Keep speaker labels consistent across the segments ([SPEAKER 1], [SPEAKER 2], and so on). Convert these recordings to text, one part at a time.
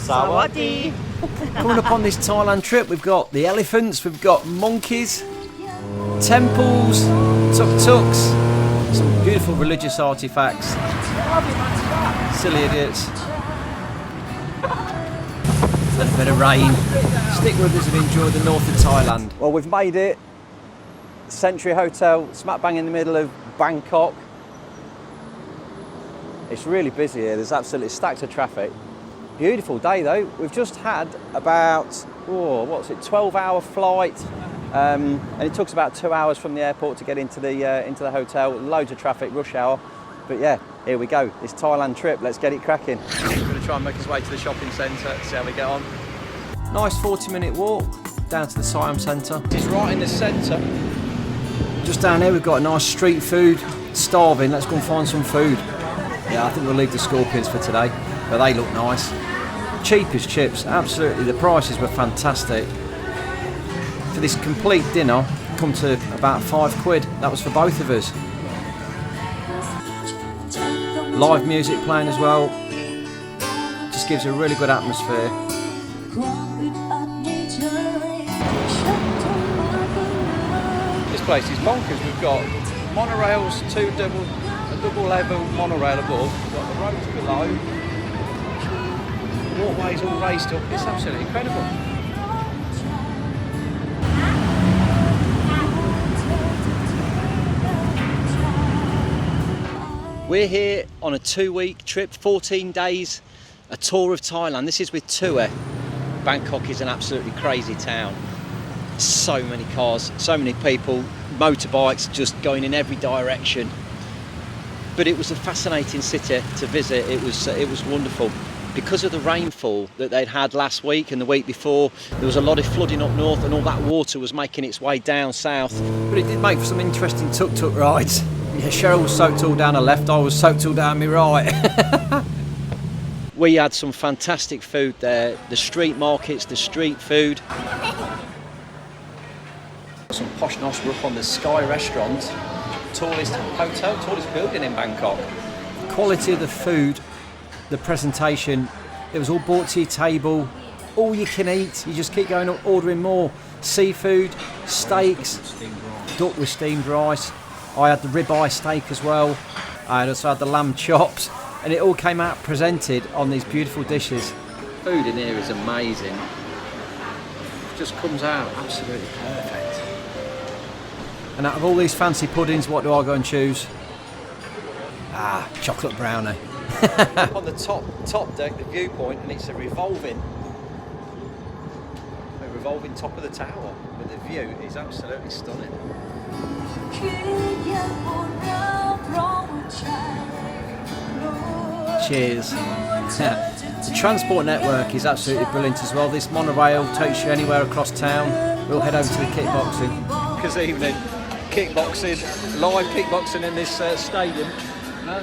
[SPEAKER 1] Sawadee.
[SPEAKER 2] Coming up on this Thailand trip, we've got the elephants, we've got monkeys, temples, tuk-tuks, some beautiful religious artefacts. Silly idiots. A little bit of rain. Stick with us and enjoy the north of Thailand. Well, we've made it. Century Hotel, smack bang in the middle of Bangkok. It's really busy here. There's absolutely stacks of traffic. Beautiful day though. We've just had about, 12-hour flight, and it took us about 2 hours from the airport to get into the hotel. Loads of traffic, rush hour. But yeah, here we go. This Thailand trip. Let's get it cracking. We're going to try and make us way to the shopping centre, see how we get on. Nice 40-minute walk down to the Siam Centre. It's right in the centre. Just down here we've got a nice street food. Starving. Let's go and find some food. Yeah, I think we'll leave the scorpions for today, but they look nice. Cheap as chips, absolutely. The prices were fantastic. For this complete dinner, come to about £5. That was for both of us. Live music playing as well. Just gives a really good atmosphere. This place is bonkers. We've got monorails, a double level monorail above, we've got the roads below, walkways all raised up. It's absolutely incredible. We're here on a 2-week trip, 14 days, a tour of Thailand. This is with Tour. Bangkok is an absolutely crazy town. So many cars, so many people, motorbikes just going in every direction. But it was a fascinating city to visit. It was wonderful. Because of the rainfall that they'd had last week and the week before, there was a lot of flooding up north and all that water was making its way down south. But it did make for some interesting tuk-tuk rides. Yeah, Cheryl was soaked all down her left, I was soaked all down my right. We had some fantastic food there. The street markets, the street food. Some posh nos. We're up on the Sky Restaurant. Tallest hotel, tallest building in Bangkok. Quality of the food, the presentation, it was all brought to your table, all you can eat. You just keep going ordering more. Seafood, steaks, duck with steamed rice. I had the ribeye steak as well. I also had the lamb chops, and it all came out presented on these beautiful dishes. Food in here is amazing. It just comes out absolutely perfect. And out of all these fancy puddings, what do I go and choose? Chocolate brownie. On the top deck, the viewpoint, and it's a revolving top of the tower. But the view is absolutely stunning. Cheers. The transport network is absolutely brilliant as well. This monorail takes you anywhere across town. We'll head over to the kickboxing. Because evening. Kickboxing, live kickboxing in this stadium.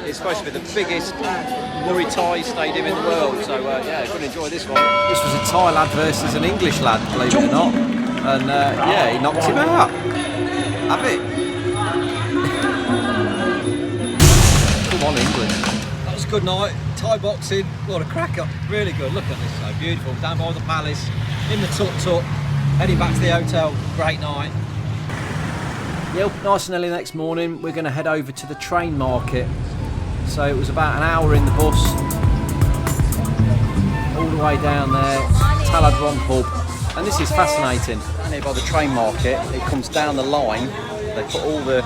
[SPEAKER 2] It's supposed to be the biggest Muay Thai stadium in the world, so yeah, going to enjoy this one. This was a Thai lad versus an English lad, believe it or not, and yeah, he knocked him out. Have it. Come on, England. That was a good night. Thai boxing, what a cracker. Really good. Look at this, so beautiful. Down by the palace, in the tuk-tuk, heading back to the hotel. Great night. Yep, nice and early the next morning, we're going to head over to the train market. So it was about an hour in the bus, all the way down there, Talad Ron pub. And this is fascinating. Here by the train market, it comes down the line, they put all the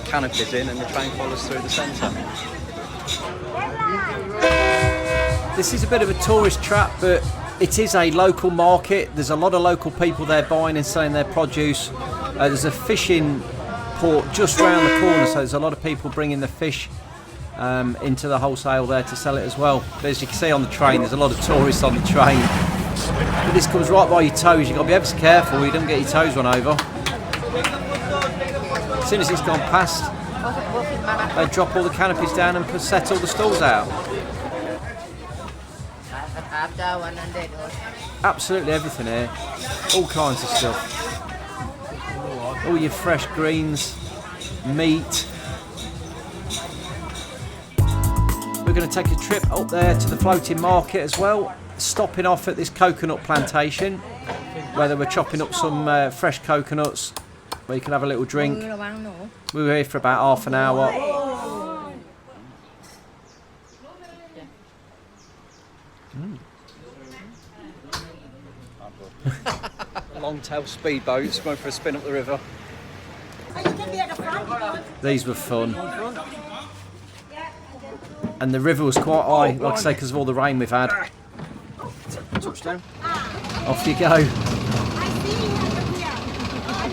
[SPEAKER 2] canopies in and the train follows through the centre. This is a bit of a tourist trap, but it is a local market. There's a lot of local people there buying and selling their produce. There's a fishing port just round the corner, so there's a lot of people bringing the fish into the wholesale there to sell it as well. But as you can see on the train, there's a lot of tourists on the train. But this comes right by your toes. You've got to be ever so careful you don't get your toes run over. As soon as it's gone past, they drop all the canopies down and set all the stalls out. Absolutely everything here, all kinds of stuff. All your fresh greens, meat. We're going to take a trip up there to the floating market as well. stopping off at this coconut plantation where they were chopping up some fresh coconuts where you can have a little drink. We were here for about half an hour. Long-tail speedboats going for a spin up the river. These were fun. And the river was quite high, like I say, because of all the rain we've had. Touchdown. Off you go.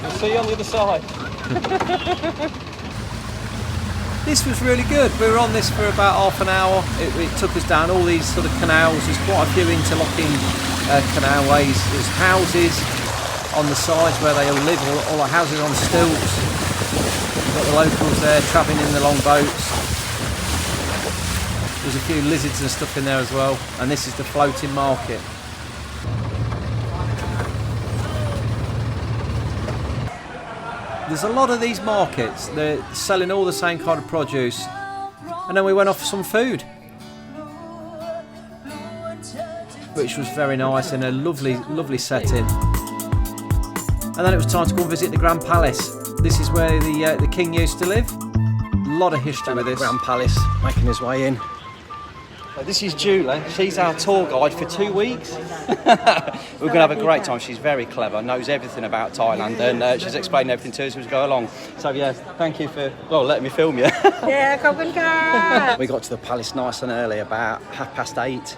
[SPEAKER 1] I'll see you on the other side.
[SPEAKER 2] This was really good. We were on this for about half an hour. It took us down all these sort of canals. There's quite a few interlocking canalways. There's houses on the sides where they all live, all the houses on stilts. We've got the locals there travelling in the long boats. There's a few lizards and stuff in there as well. And this is the floating market. There's a lot of these markets. They're selling all the same kind of produce. And then we went off for some food, which was very nice in a lovely, lovely setting. And then it was time to go and visit the Grand Palace. This is where the king used to live. A lot of history with this. Grand Palace, making his way in. So this is Julie. She's our tour guide for 2 weeks. We're going to have a great time. She's very clever, knows everything about Thailand, and she's explaining everything to us as we go along. So yeah, thank you for letting me film you.
[SPEAKER 3] Yeah, ขอบคุณค่ะ
[SPEAKER 2] We got to the palace nice and early, about 8:30,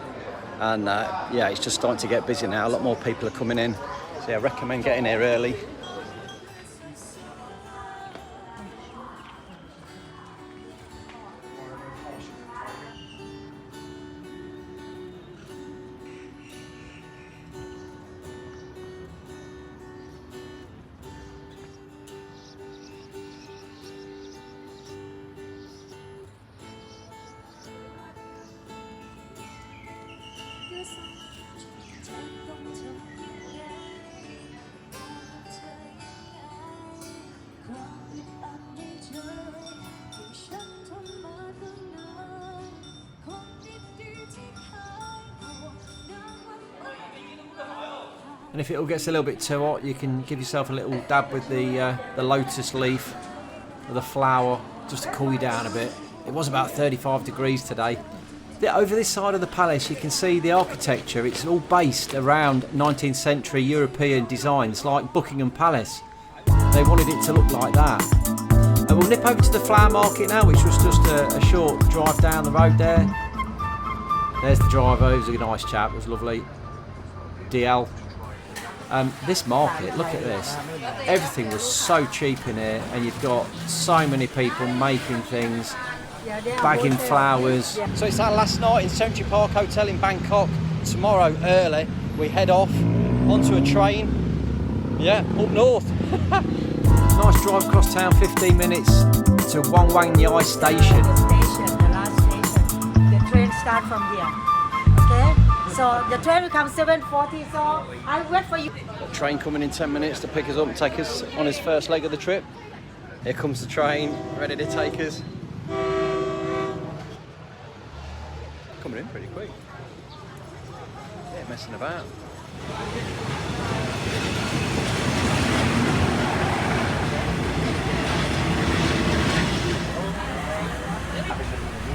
[SPEAKER 2] and yeah, it's just starting to get busy now. A lot more people are coming in, so yeah, I recommend getting here early. And if it all gets a little bit too hot, you can give yourself a little dab with the lotus leaf or the flower just to cool you down a bit. It was about 35 degrees today. Over this side of the palace you can see the architecture. It's all based around 19th century European designs like Buckingham Palace. They wanted it to look like that. And we'll nip over to the flower market now, which was just a short drive down the road there. There's the driver, he was a nice chap, it was lovely. DL. This market, look at this. Everything was so cheap in here, and you've got so many people making things, bagging flowers. So it's our last night in Century Park Hotel in Bangkok. Tomorrow early we head off onto a train, up north. Nice drive across town, 15 minutes to Wang station.
[SPEAKER 3] The last station. The train starts from here. Okay? So the train will come 7:40, so I'll wait for you.
[SPEAKER 2] Train coming in 10 minutes to pick us up and take us on his first leg of the trip. Here comes the train, ready to take us. Coming in pretty quick. Yeah, messing about.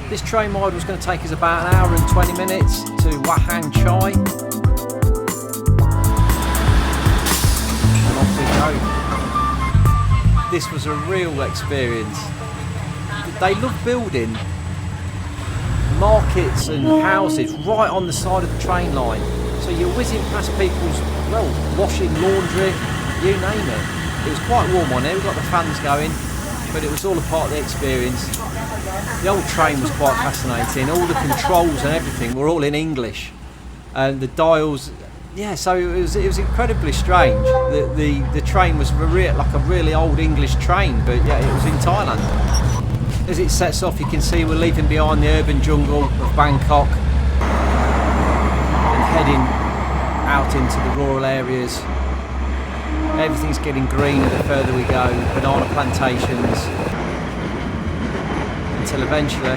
[SPEAKER 2] This train ride was going to take us about an hour and 20 minutes to Wat Chai. And off we go. This was a real experience. They love building markets and houses right on the side of the train line. So you're whizzing past people's, washing, laundry, you name it. It was quite warm on here, we've got the fans going, but it was all a part of the experience. The old train was quite fascinating. All the controls and everything were all in English, and the dials. Yeah, so it was incredibly strange. The train was like a really old English train, but yeah, it was in Thailand. As it sets off, you can see we're leaving behind the urban jungle of Bangkok and heading out into the rural areas. Everything's getting greener the further we go. Banana plantations. Until eventually we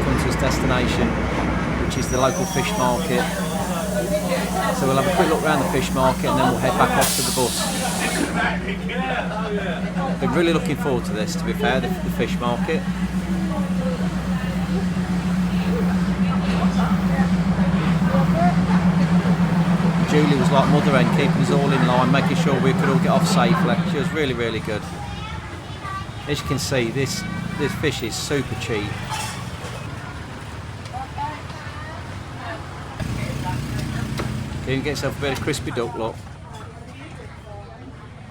[SPEAKER 2] come to its destination, which is the local fish market. So we'll have a quick look around the fish market and then we'll head back off to the bus. Been really looking forward to this, to be fair, the fish market. Julie was like mother hen, keeping us all in line, making sure we could all get off safely. She was really, really good. As you can see, this fish is super cheap. You can get yourself a bit of crispy duck, look.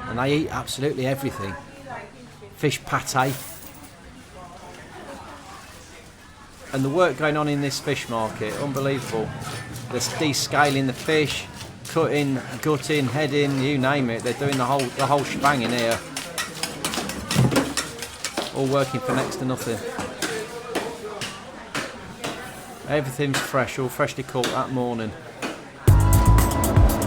[SPEAKER 2] And they eat absolutely everything. Fish pate. And the work going on in this fish market, unbelievable. They're descaling the fish, cutting, gutting, heading, you name it. They're doing the whole shebang in here. All working for next to nothing. Everything's fresh, all freshly caught that morning.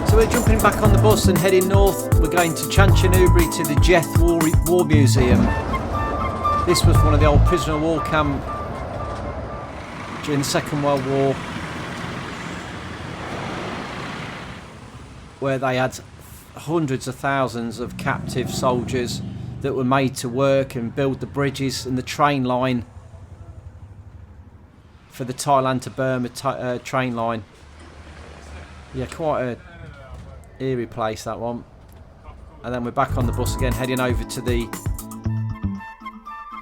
[SPEAKER 2] So we're jumping back on the bus and heading north. We're going to Chanchanubri to the Jeth War Museum. This was one of the old prisoner of war camp during the Second World War, where they had hundreds of thousands of captive soldiers that were made to work and build the bridges and the train line for the Thailand to Burma train line. Yeah, quite a eerie place, that one. And then we're back on the bus again, heading over to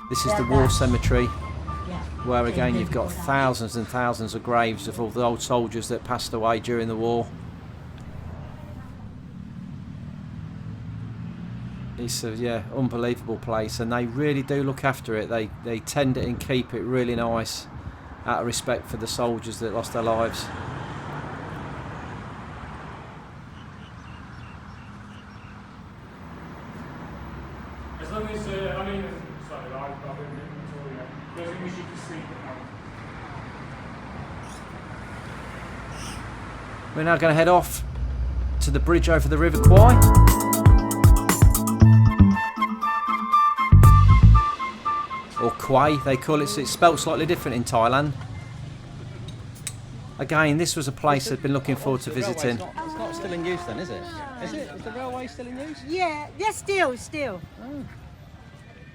[SPEAKER 2] this is the war cemetery, where again you've got thousands and thousands of graves of all the old soldiers that passed away during the war. It's a unbelievable place, and they really do look after it. They tend it and keep it really nice, out of respect for the soldiers that lost their lives.
[SPEAKER 4] As long as, sorry, I've been told you. As long as you can sleep at night.
[SPEAKER 2] We're now going to head off to the bridge over the River Kwai. Or Kwai, they call it. So it's spelt slightly different in Thailand. Again, this was a place I've been looking forward to visiting. It's not still in use then, is it? Is it? Is the railway still in use?
[SPEAKER 3] Yeah, yes, still.
[SPEAKER 2] Oh.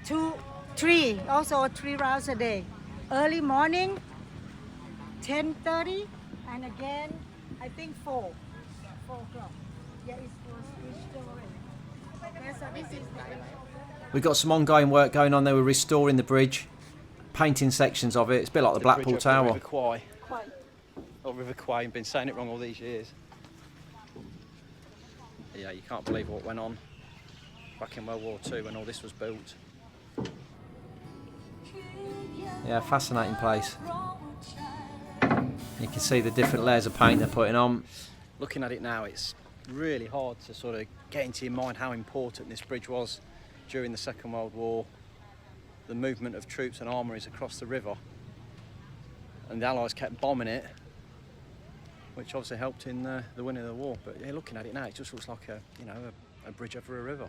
[SPEAKER 3] 2, 3, also 3 rounds a day. Early morning, 10:30, and again, I think 4 o'clock. Yeah, it's restoring. Okay, so this is
[SPEAKER 2] We've got some ongoing work going on there. We're restoring the bridge, painting sections of it. It's a bit like the Blackpool Tower.
[SPEAKER 1] River Kwai. Or River Kwai, I've been saying it wrong all these years. Yeah, you can't believe what went on back in World War II when all this was built.
[SPEAKER 2] Yeah, fascinating place. You can see the different layers of paint they're putting on.
[SPEAKER 1] Looking at it now, it's really hard to sort of get into your mind how important this bridge was during the Second World War, the movement of troops and armouries across the river, and the Allies kept bombing it, which obviously helped in the winning of the war. But yeah, looking at it now, it just looks like a bridge over a river.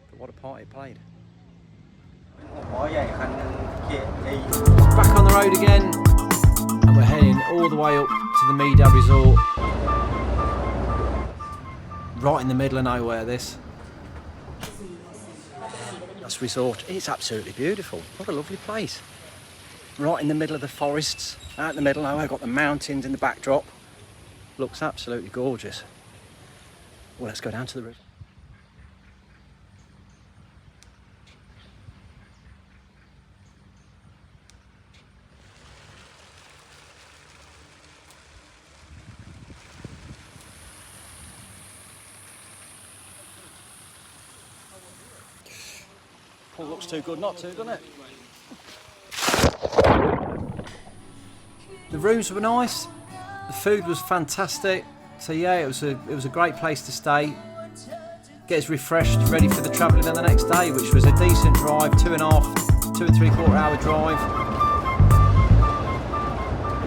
[SPEAKER 1] But what a part it played.
[SPEAKER 2] Back on the road again, and we're heading all the way up to the Maida Resort. Right in the middle of nowhere, this resort. It's absolutely beautiful. What a lovely place. Right in the middle of the forests, out in the middle now, I've got the mountains in the backdrop. Looks absolutely gorgeous. Well, let's go down to the river. All looks too good not to, doesn't it? The rooms were nice, the food was fantastic, so yeah, it was a great place to stay. Get us refreshed, ready for the travelling on the next day, which was a decent drive, 2 and 3/4 hour drive.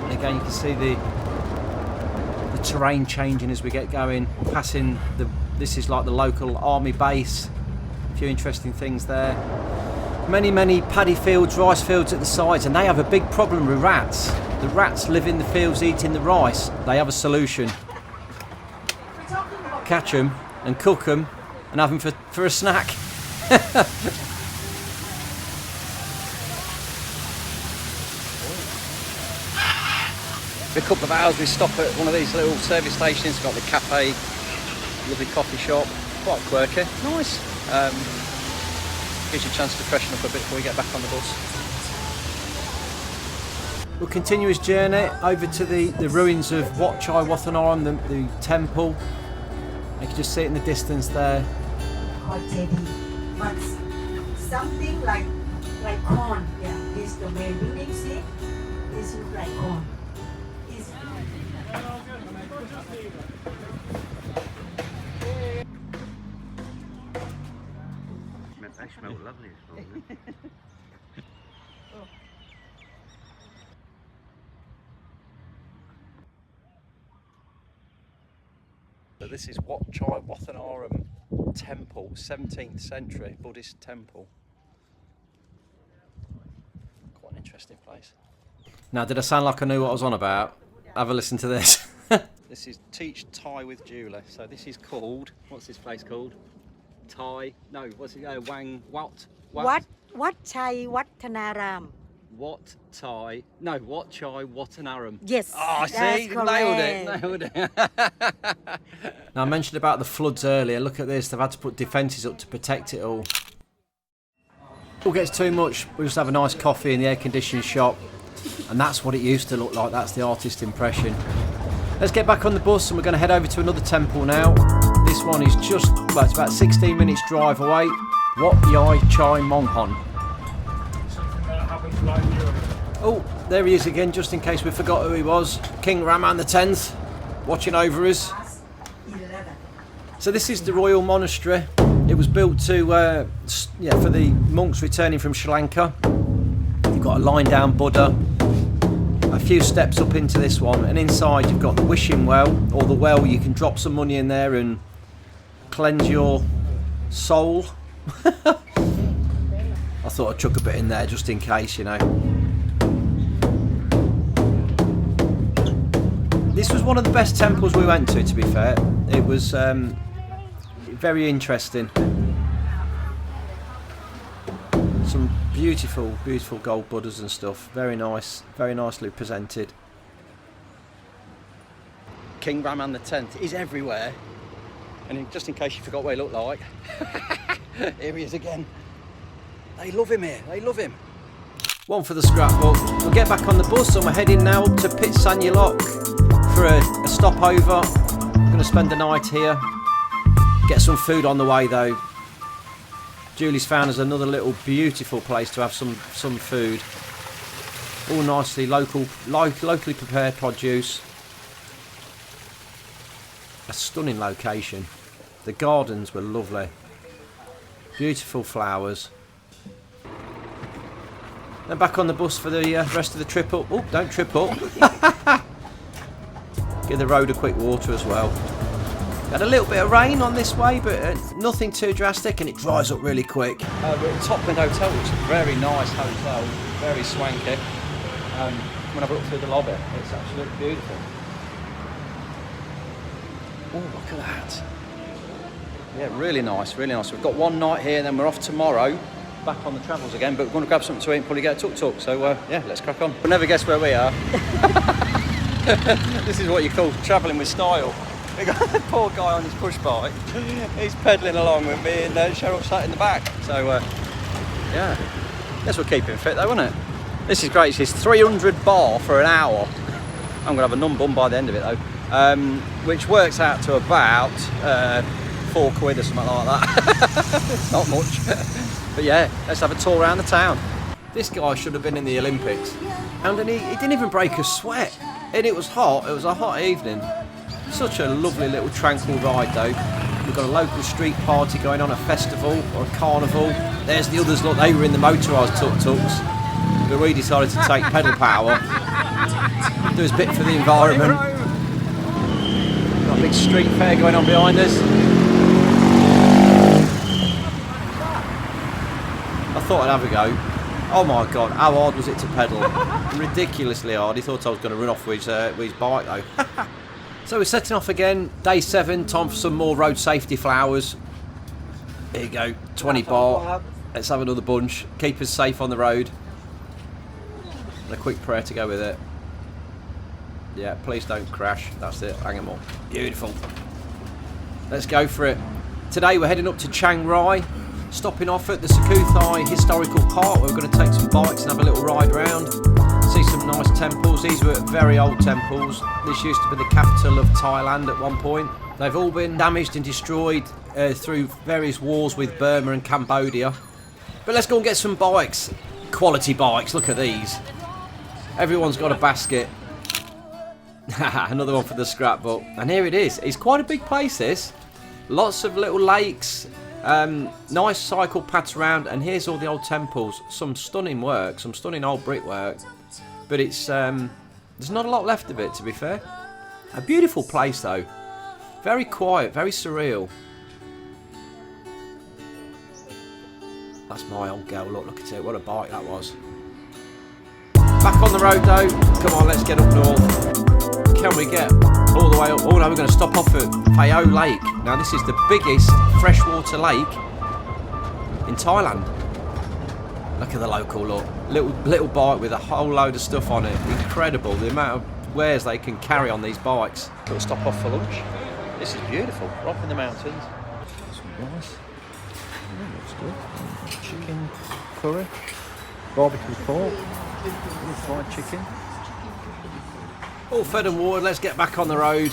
[SPEAKER 2] And again, you can see the terrain changing as we get going, passing this is like the local army base. A few interesting things there. Many paddy fields, rice fields at the sides, and they have a big problem with rats. The rats live in the fields eating the rice. They have a solution. Catch them and cook them and have them for a snack.
[SPEAKER 1] For a couple of hours we stop at one of these little service stations. Got the cafe, lovely coffee shop, quite quirky, nice. Gives you a chance to freshen up a bit before we get back on the bus.
[SPEAKER 2] We'll continue his journey over to the ruins of Wat Chai Wathanaram, the temple. You can just see it in the distance there.
[SPEAKER 3] Called JD, but something like corn. Yeah, this is the main building. See, this looks like corn.
[SPEAKER 5] They smell lovely as well.
[SPEAKER 1] So this is Wat Chai Wathanaram Temple, 17th century Buddhist temple. Quite an interesting place.
[SPEAKER 2] Now, did I sound like I knew what I was on about? Have a listen to this.
[SPEAKER 1] This is Teach Thai with Julie. So this is called, what's this place called? Thai, no, what's it, Wang, Wat
[SPEAKER 3] Chai Wathanaram.
[SPEAKER 1] Wat Thai, no, Wat Chai Wathanaram.
[SPEAKER 3] Yes,
[SPEAKER 1] Oh,
[SPEAKER 3] that's
[SPEAKER 1] see, nailed it.
[SPEAKER 2] Now, I mentioned about the floods earlier. Look at this. They've had to put defences up to protect it all. If it gets too much, we'll just have a nice coffee in the air-conditioned shop. And that's what it used to look like. That's the artist impression. Let's get back on the bus and we're going to head over to another temple now. This one is just, well, it's about 16 minutes drive away. Wat Yai Chai Monghon.
[SPEAKER 4] Something that happened like Europe.
[SPEAKER 2] Oh, there he is again, just in case we forgot who he was. King Ramadan X, watching over us. So this is the royal monastery. It was built to, for the monks returning from Sri Lanka. You've got a lying down Buddha. A few steps up into this one, and inside you've got the wishing well, or the well you can drop some money in there and cleanse your soul. I thought I'd chuck a bit in there just in case, you know. This was one of the best temples we went to be fair. It was very interesting. Some beautiful, beautiful gold Buddhas and stuff. Very nice, very nicely presented.
[SPEAKER 1] King Ramadan X is everywhere. And just in case you forgot what he looked like, here he is again. They love him here, they love him.
[SPEAKER 2] One for the scrapbook. We'll get back on the bus and we're heading now up to Pitsuwan for a stopover. We're going to spend the night here. Get some food on the way though. Julie's found us another little beautiful place to have some food. All nicely locally prepared produce. A stunning location. The gardens were lovely. Beautiful flowers. Then back on the bus for the rest of the trip up. Oh, don't trip up. Give the road a quick water as well. Had a little bit of rain on this way, but nothing too drastic, and it dries up really quick.
[SPEAKER 1] We're at Topland Hotel, which is a very nice hotel, very swanky. Come and have a look through the lobby. It's absolutely beautiful. Oh, look at that. Yeah, really nice, really nice. We've got one night here, and then we're off tomorrow, back on the travels again, but we're going to grab something to eat and probably get a tuk-tuk. So, yeah, let's crack on. We'll never guess where we are. This is what you call travelling with style. We got the poor guy on his push bike. He's pedalling along with me and Cheryl sat in the back. So, yeah, guess we'll keep him fit though, won't it? This is great. It's 300 baht for an hour. I'm going to have a numb bum by the end of it though, which works out to about £4 or something like that. It's not much. But yeah, let's have a tour around the town.
[SPEAKER 2] This guy should have been in the Olympics. And he didn't even break a sweat. And it was hot. It was a hot evening. Such a lovely little tranquil ride though. We've got a local street party going on, a festival or a carnival. There's the others, look, they were in the motorised tuk-tuks. But we decided to take pedal power. Do a bit for the environment. Got a big street fair going on behind us. I thought I'd have a go. Oh my God, how hard was it to pedal? Ridiculously hard. He thought I was going to run off with his bike though. So we're setting off again, day 7, time for some more road safety flowers. Here you go, 20 baht. Let's have another bunch. Keep us safe on the road. And a quick prayer to go with it. Yeah, please don't crash. That's it, hang 'em up. Beautiful. Let's go for it. Today we're heading up to Chang Rai, stopping off at the Sukhothai Historical Park. We're going to take some bikes and have a little ride around. See some nice temples. These were very old temples. This used to be the capital of Thailand at one point. They've all been damaged and destroyed through various wars with Burma and Cambodia. But let's go and get some bikes. Quality bikes, look at these. Everyone's got a basket. Another one for the scrapbook. And here it is. It's quite a big place, this. Lots of little lakes. Nice cycle paths around. And here's all the old temples. Some stunning work. Some stunning old brickwork. But it's there's not a lot left of it, to be fair. A beautiful place, though. Very quiet. Very surreal. That's my old girl. Look at it. What a bike that was. Back on the road though. Come on, let's get up north. Can we get all the way up? Oh no, we're going to stop off at Pho Lake. Now this is the biggest freshwater lake in Thailand. Look at the local look. Little bike with a whole load of stuff on it. Incredible the amount of wares they can carry on these bikes. We'll stop off for lunch. This is beautiful. We're up in the mountains. Some rice. Looks good. Chicken curry, barbecue pork, fried chicken. All fed and watered, let's get back on the road.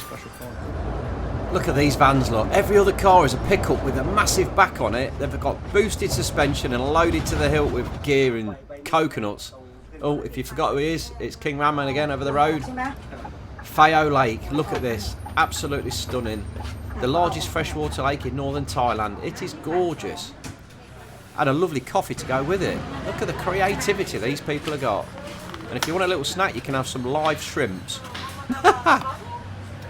[SPEAKER 2] Look at these vans, look. Every other car is a pickup with a massive back on it. They've got boosted suspension and loaded to the hilt with gear and coconuts. Oh, if you forgot who he is, it's King Raman again over the road. Pho Lake, look at this. Absolutely stunning. The largest freshwater lake in northern Thailand. It is gorgeous. And a lovely coffee to go with it. Look at the creativity these people have got. And if you want a little snack, you can have some live shrimps. Got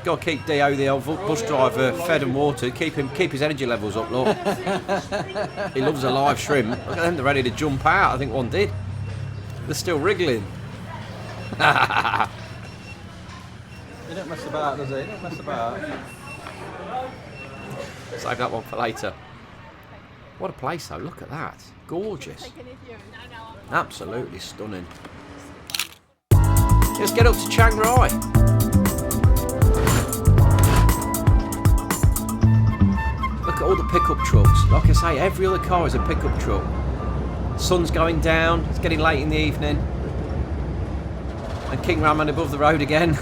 [SPEAKER 2] to keep Dio, the old bus driver, fed and watered. Keep his energy levels up, look. He loves a live shrimp. Look at them, they're ready to jump out. I think one did. They're still wriggling. He don't mess about, does he? He don't mess about. Save that one for later. What a place though, look at that. Gorgeous. Absolutely stunning. Let's get up to Chang Rai. Look at all the pickup trucks. Like I say, every other car is a pickup truck. Sun's going down, it's getting late in the evening. And King Raman above the road again.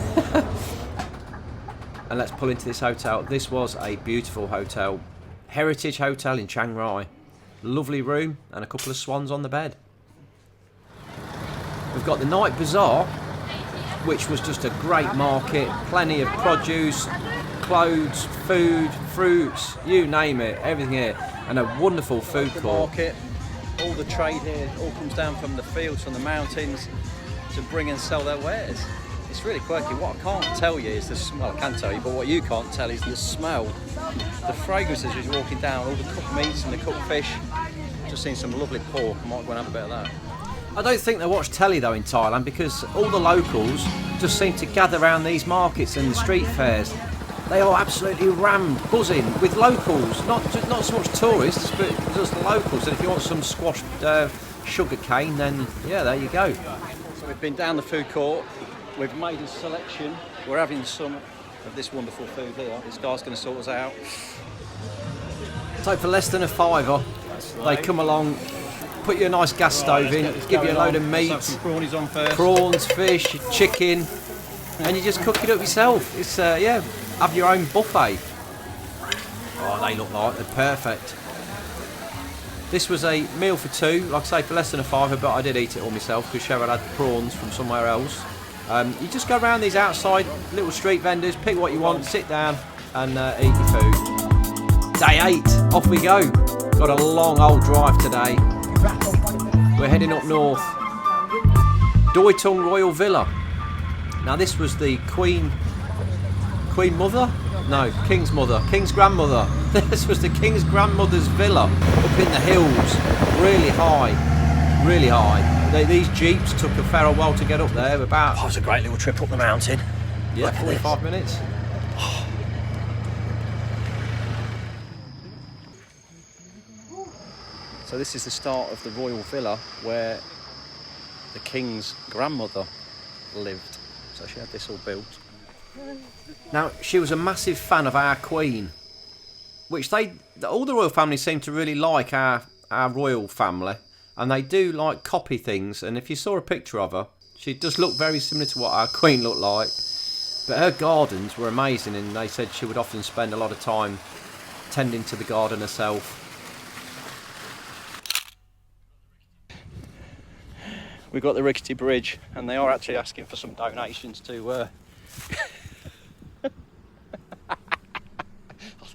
[SPEAKER 2] And let's pull into this hotel. This was a beautiful hotel. Heritage Hotel in Chang Rai. Lovely room and a couple of swans on the bed. We've got the night bazaar, which was just a great market. Plenty of produce, clothes, food, fruits, you name it, everything here. And a wonderful food court. Market. All the trade here all comes down from the fields, from the mountains, to bring and sell their wares. It's really quirky. What I can't tell you is the smell. I can tell you, but what you can't tell is the smell. The fragrances as you're walking down, all the cooked meats and the cooked fish. Just seen some lovely pork. I might go and have a bit of that. I don't think they watch telly though in Thailand, because all the locals just seem to gather around these markets and the street fairs. They are absolutely rammed, buzzing with locals. Not so much tourists, but just the locals. And if you want some squashed sugar cane, then yeah, there you go. So we've been down the food court. We've made a selection. We're having some of this wonderful food here. This guy's going to sort us out. So for less than a fiver, they come along, put you a nice gas stove in, give you a load of meat,
[SPEAKER 1] Prawnies on first.
[SPEAKER 2] prawns, fish, chicken, and you just cook it up yourself. It's yeah, have your own buffet. Oh, they look like they're perfect. This was a meal for two, like I say, for less than a fiver, but I did eat it all myself because Cheryl had prawns from somewhere else. You just go around these outside little street vendors, pick what you want, sit down and eat your food. Day 8, off we go. Got a long old drive today. We're heading up north. Doi Tung Royal Villa. Now this was the Queen Mother? No, King's Mother, King's Grandmother. This was the King's Grandmother's villa up in the hills, really high, really high. These jeeps took a fair old while to get up there. About
[SPEAKER 1] That was a great little trip up the mountain.
[SPEAKER 2] yeah, 45 minutes.
[SPEAKER 1] So this is the start of the royal villa where the king's grandmother lived. So she had this all built.
[SPEAKER 2] Now, she was a massive fan of our queen, which all the royal family seem to really like our royal family, and they do like copy things. And if you saw a picture of her, she does look very similar to what our queen looked like. But her gardens were amazing, and they said she would often spend a lot of time tending to the garden herself.
[SPEAKER 1] We've got the rickety bridge, and they are actually asking for some donations to I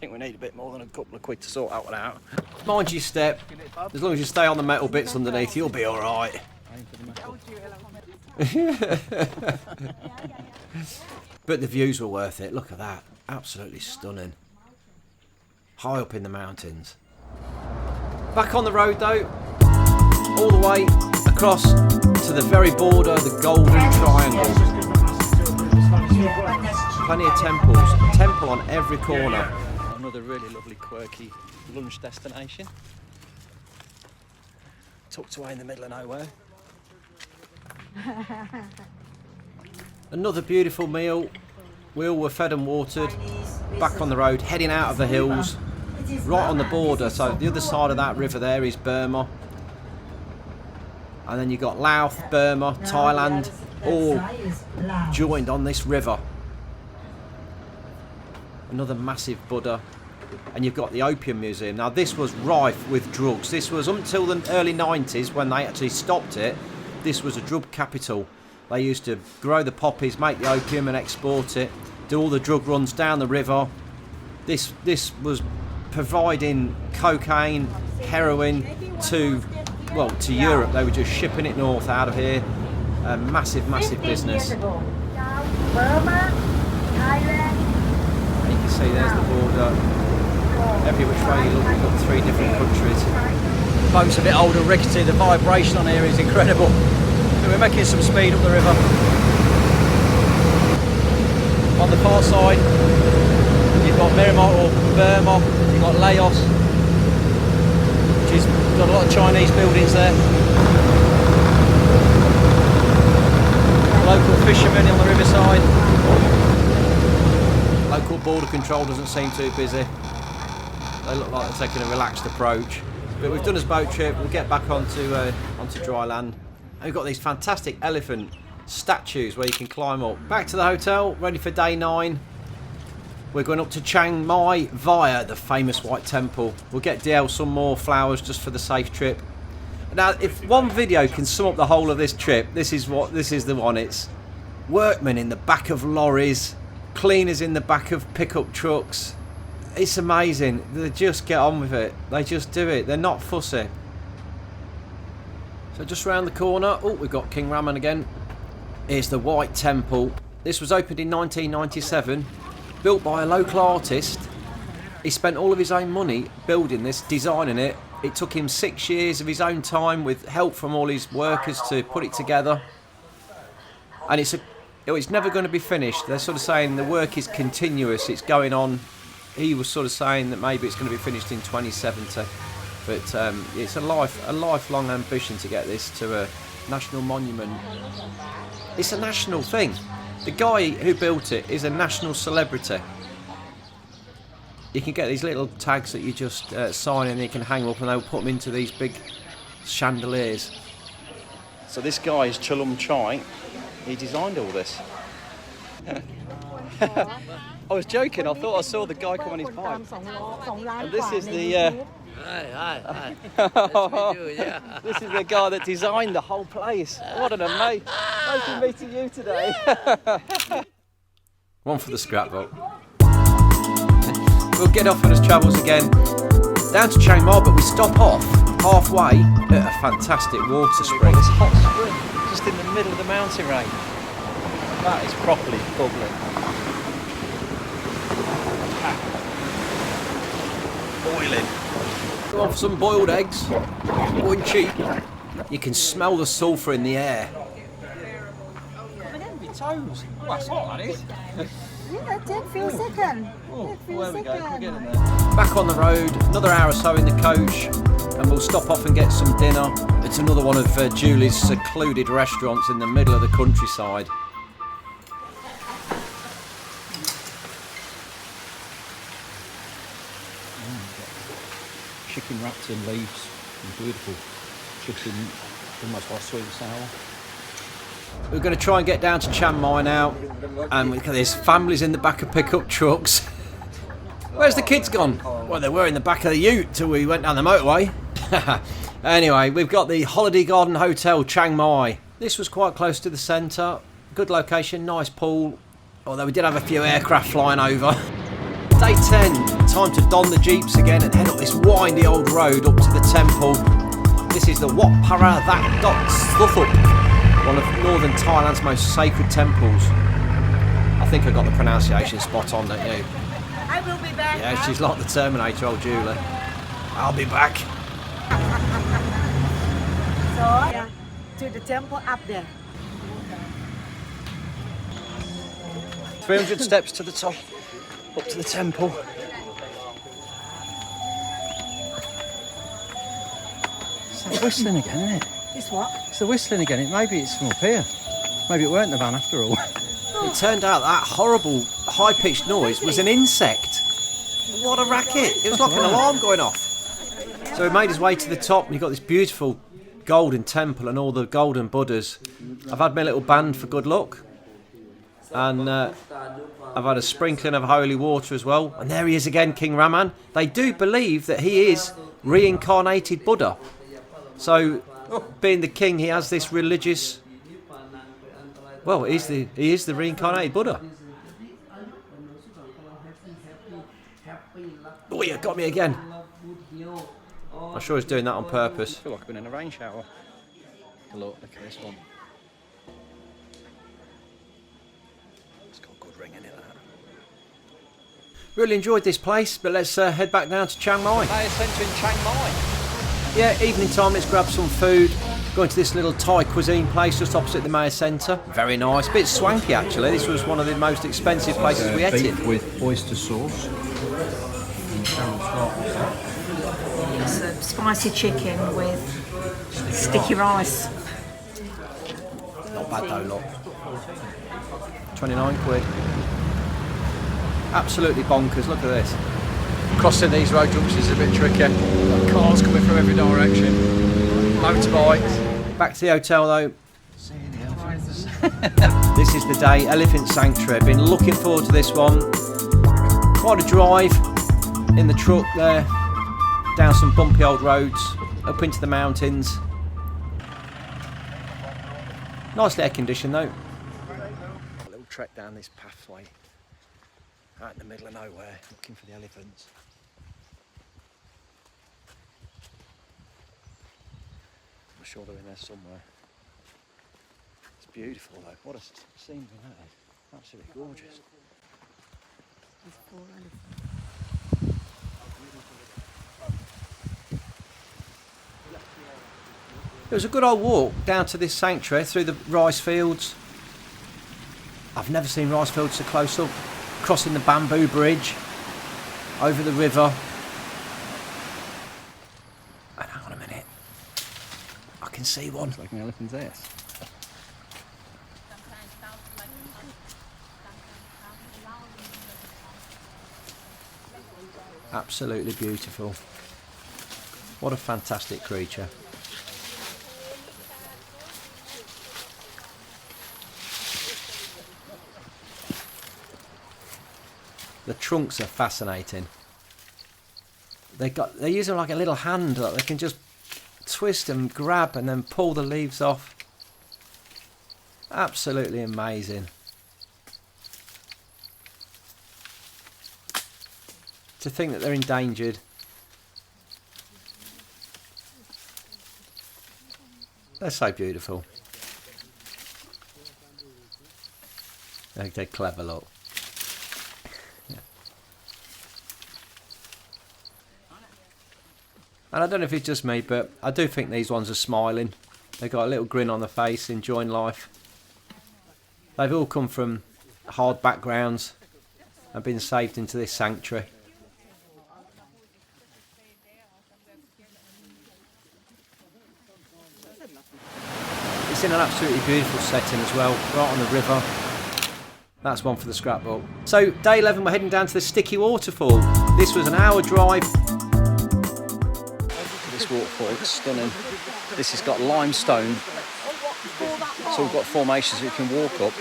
[SPEAKER 1] think we need a bit more than a couple of quid to sort that one out.
[SPEAKER 2] Mind your step. As long as you stay on the metal bits underneath, you'll be all right. But the views were worth it. Look at that. Absolutely stunning. High up in the mountains. Back on the road though, all the way across to the very border, the Golden Triangle. Plenty of temples. Temple on every corner.
[SPEAKER 1] Another really lovely, quirky lunch destination. Tucked away in the middle of nowhere.
[SPEAKER 2] Another beautiful meal. We all were fed and watered. Back on the road, heading out of the hills. Right on the border, so the other side of that river there is Burma. And then you've got Laos, Burma, Thailand, all joined on this river. Another massive Buddha. And you've got the Opium Museum. Now this was rife with drugs. This was until the early 90s when they actually stopped it. This was a drug capital. They used to grow the poppies, make the opium and export it, do all the drug runs down the river. This was providing cocaine, heroin to Europe. They were just shipping it north out of here. A massive, massive business.
[SPEAKER 3] Burma, Thailand.
[SPEAKER 2] And you can see there's the border. Every which way you look, we've got 3 different countries.
[SPEAKER 1] The boat's a bit old and rickety, the vibration on here is incredible. So we're making some speed up the river. On the far side, you've got Myanmar or Burma, you've got Laos, which is got a lot of Chinese buildings there. Local fishermen on the riverside.
[SPEAKER 2] Local border control doesn't seem too busy. They look like they're taking a relaxed approach. But we've done this boat trip, we'll get back onto dry land. And we've got these fantastic elephant statues where you can climb up. Back to the hotel, ready for day 9. We're going up to Chiang Mai via the famous White Temple. We'll get DL some more flowers just for the safe trip. Now, if one video can sum up the whole of this trip, this is the one. It's workmen in the back of lorries, cleaners in the back of pickup trucks. It's amazing. They just get on with it. They just do it. They're not fussy. So just round the corner, we've got King Raman again. Here's the White Temple. This was opened in 1997, built by a local artist. He spent all of his own money building this, designing it. It took him 6 years of his own time with help from all his workers to put it together. And it's never going to be finished. They're sort of saying the work is continuous, it's going on. He was sort of saying that maybe it's going to be finished in 2070. But it's a lifelong ambition to get this to a national monument. It's a national thing. The guy who built it is a national celebrity. You can get these little tags that you just sign and you can hang up, and they'll put them into these big chandeliers.
[SPEAKER 1] So this guy is Chulum Chang. He designed all this. I was joking, I thought I saw the guy come on his bike. And this is the
[SPEAKER 5] Hi. Nice to meet you, yeah.
[SPEAKER 1] this is the guy that designed the whole place. What an amazing. Nice to meeting you today.
[SPEAKER 2] One for the scrapbook. We'll get off on his travels again down to Chiang Mai, but we stop off halfway at a fantastic water spring.
[SPEAKER 1] This hot spring just in the middle of the mountain range. That is properly bubbling.
[SPEAKER 2] Boiling. Go off some boiled eggs. Going cheap. You can smell the sulphur in the air.
[SPEAKER 1] Toes. Oh, that's hot, that is.
[SPEAKER 3] Yeah, take few seconds.
[SPEAKER 1] Oh,
[SPEAKER 3] Take few
[SPEAKER 1] there we go. We're getting
[SPEAKER 3] seconds.
[SPEAKER 1] there.
[SPEAKER 2] Back on the road, another hour or so in the coach, and we'll stop off and get some dinner. It's another one of Julie's secluded restaurants in the middle of the countryside.
[SPEAKER 1] Chicken wrapped in leaves. Beautiful chicken, almost like sweet and sour.
[SPEAKER 2] We're going to try and get down to Chiang Mai now, and there's families in the back of pickup trucks. Where's the kids gone? Well, they were in the back of the ute till we went down the motorway. Anyway, we've got the Holiday Garden Hotel, Chiang Mai. This was quite close to the centre. Good location, nice pool. Although we did have a few aircraft flying over. Day 10, time to don the jeeps again and head up this windy old road up to the temple. This is the Wat Pho Sukhothai, one of Northern Thailand's most sacred temples. I think I got the pronunciation spot on, don't you?
[SPEAKER 3] I will be back.
[SPEAKER 2] Yeah, she's like the Terminator, old Julie. I'll be back.
[SPEAKER 3] So, yeah, to the temple up there.
[SPEAKER 1] 300 steps to the top, up to the temple. It's that whistling again, isn't it?
[SPEAKER 3] It's what?
[SPEAKER 1] It's the whistling again. Maybe it's from up here. Maybe it weren't the van after all.
[SPEAKER 2] It turned out that horrible high-pitched noise was an insect. What a racket. It was like an alarm going off. So we made his way to the top and you've got this beautiful golden temple and all the golden Buddhas. I've had my little band for good luck. And I've had a sprinkling of holy water as well. And there he is again, King Raman. They do believe that he is reincarnated Buddha. So, being the king, he has this religious... Well, he is the reincarnated Buddha. Oh, you got me again. I'm sure he's doing that on purpose.
[SPEAKER 1] I feel like I've been in a rain shower. Look at this one. It's got a good ring in it, that.
[SPEAKER 2] Really enjoyed this place, but let's head back down to Chiang Mai.
[SPEAKER 1] Maida Centre in Chiang Mai.
[SPEAKER 2] Yeah, evening time, let's grab some food. Going to this little Thai cuisine place just opposite the Maida Centre. Very nice, bit swanky actually. This was one of the most expensive places we ate in.
[SPEAKER 1] With oyster sauce.
[SPEAKER 3] It's a spicy chicken with sticky rice.
[SPEAKER 2] Not bad though, look. 29 quid. Absolutely bonkers, look at this.
[SPEAKER 1] Crossing these road junctions is a bit tricky. Cars coming from every direction. Motorbikes.
[SPEAKER 2] Back to the hotel though. This is the day, Elephant Sanctuary. Been looking forward to this one. Quite a drive in the truck there, down some bumpy old roads, up into the mountains. Nicely air conditioned though.
[SPEAKER 1] A little trek down this pathway, out in the middle of nowhere, looking for the elephants. I'm sure they're in there somewhere. It's beautiful though. What a scenery that is. Absolutely gorgeous.
[SPEAKER 2] It was a good old walk down to this sanctuary through the rice fields. I've never seen rice fields so close up. Crossing the bamboo bridge over the river. And hang on a minute. I can see one.
[SPEAKER 1] It's like an elephant's ass.
[SPEAKER 2] Absolutely beautiful. What a fantastic creature. The trunks are fascinating. They use them like a little hand, like they can just twist and grab and then pull the leaves off. Absolutely amazing. To think that they're endangered. They're so beautiful. They're clever, look. Yeah. And I don't know if it's just me, but I do think these ones are smiling. They've got a little grin on their face, enjoying life. They've all come from hard backgrounds and been saved into this sanctuary. It's in an absolutely beautiful setting as well, right on the river. That's one for the scrapbook. So day 11, we're heading down to the Sticky Waterfall. This was an hour drive.
[SPEAKER 1] This waterfall, it's stunning. This has got limestone, so we've got formations that you can walk up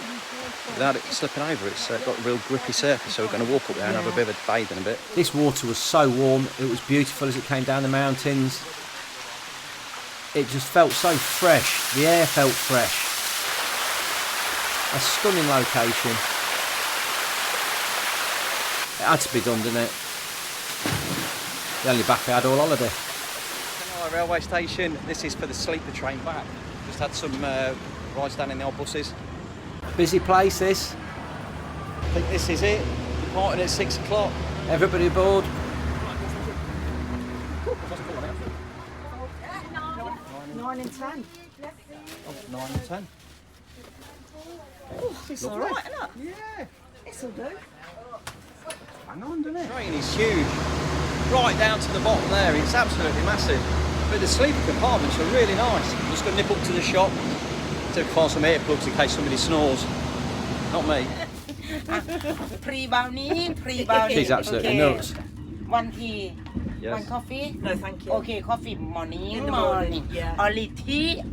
[SPEAKER 1] without it slipping over. It's got a real grippy surface, so we're going to walk up there and have a bit of a bathe in a bit.
[SPEAKER 2] This water was so warm, it was beautiful as it came down the mountains. It just felt so fresh, the air felt fresh. A stunning location. It had to be done, didn't it? The only back I had all holiday.
[SPEAKER 1] Chang Rai railway station, this is for the sleeper train back. Just had some rides down in the old buses.
[SPEAKER 2] Busy place this.
[SPEAKER 1] I think this is it, departing at 6 o'clock.
[SPEAKER 2] Everybody aboard.
[SPEAKER 3] 9 and 10.
[SPEAKER 1] 9 and 10.
[SPEAKER 3] Oh, it's all right, isn't it?
[SPEAKER 1] Yeah.
[SPEAKER 3] It's all good.
[SPEAKER 1] Hang on, doesn't it? The train is huge. Right down to the bottom there, it's absolutely massive. But the sleeper compartments are really nice. I'm just going to nip up to the shop to find some earplugs in case somebody snores. Not me.
[SPEAKER 6] Pre-brownie.
[SPEAKER 2] She's absolutely nuts.
[SPEAKER 6] 1 tea.
[SPEAKER 1] Yes.
[SPEAKER 6] 1 coffee?
[SPEAKER 3] No, thank you.
[SPEAKER 6] Okay, coffee morning.
[SPEAKER 3] In the morning, yeah.
[SPEAKER 6] Early tea.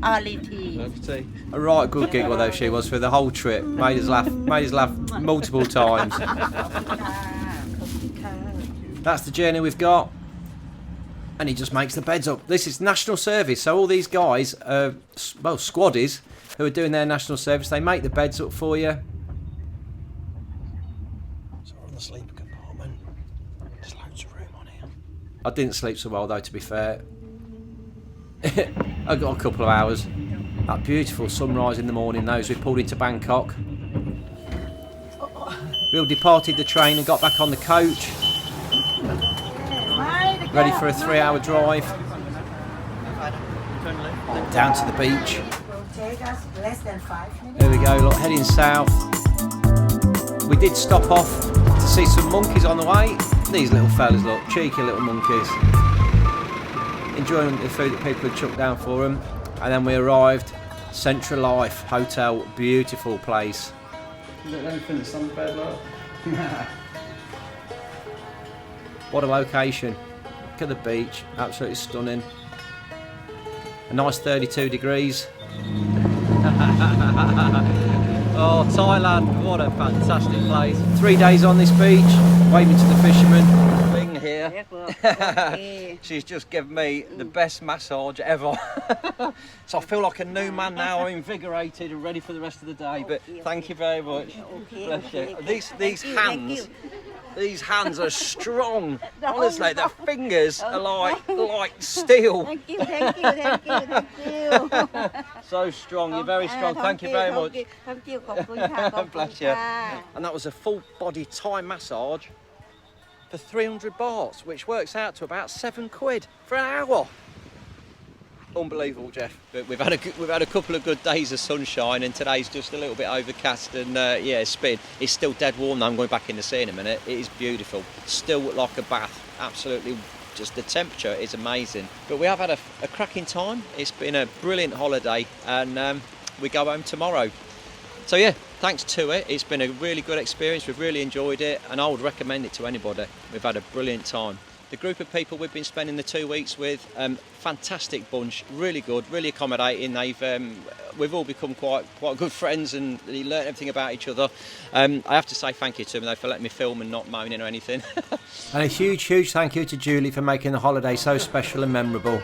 [SPEAKER 1] Tea.
[SPEAKER 2] A right good giggle though she was for the whole trip. Made us laugh multiple times. That's the journey we've got. And he just makes the beds up. This is national service, so all these guys, well, squaddies, who are doing their national service, they make the beds up for you.
[SPEAKER 1] So we're on the sleeper compartment. There's loads of room on here.
[SPEAKER 2] I didn't sleep so well though, to be fair. I got a couple of hours. That beautiful sunrise in the morning though, as we pulled into Bangkok. We all departed the train and got back on the coach. Ready for a 3-hour drive. Down to the beach.
[SPEAKER 3] It will take us less than 5 minutes.
[SPEAKER 2] There we go, look, heading south. We did stop off to see some monkeys on the way. These little fellas, look, cheeky little monkeys. Enjoying the food that people had chucked down for them. And then we arrived, Central Life Hotel, beautiful place.
[SPEAKER 1] Everything that's on the bed, look.
[SPEAKER 2] What a location. Look at the beach, absolutely stunning. A nice 32 degrees.
[SPEAKER 1] Oh, Thailand, what a fantastic place.
[SPEAKER 2] 3 days on this beach, waving to the fishermen.
[SPEAKER 1] Wing here. She's just given me the best massage ever. So I feel like a new man now. I'm invigorated and ready for the rest of the day. But thank you very much. Bless you. These hands. These hands are strong. Honestly, their fingers are like steel.
[SPEAKER 6] Thank you.
[SPEAKER 1] So strong. You're very strong. Thank you very much.
[SPEAKER 6] Thank you.
[SPEAKER 1] Bless you. And that was a full body Thai massage for 300 bahts, which works out to about £7 for an hour. Unbelievable, Jeff. But we've had a couple of good days of sunshine, and today's just a little bit overcast. And yeah, it's still dead warm. Now I'm going back in the sea in a minute. It is beautiful. Still like a bath. Absolutely, just the temperature is amazing. But we have had a cracking time. It's been a brilliant holiday, and we go home tomorrow. So yeah, thanks to it. It's been a really good experience. We've really enjoyed it, and I would recommend it to anybody. We've had a brilliant time. The group of people we've been spending the 2 weeks with, fantastic bunch, really good, really accommodating. We've all become quite good friends, and we learnt everything about each other. I have to say thank you to them though for letting me film and not moaning or anything.
[SPEAKER 2] And a huge thank you to Julie for making the holiday so special and memorable.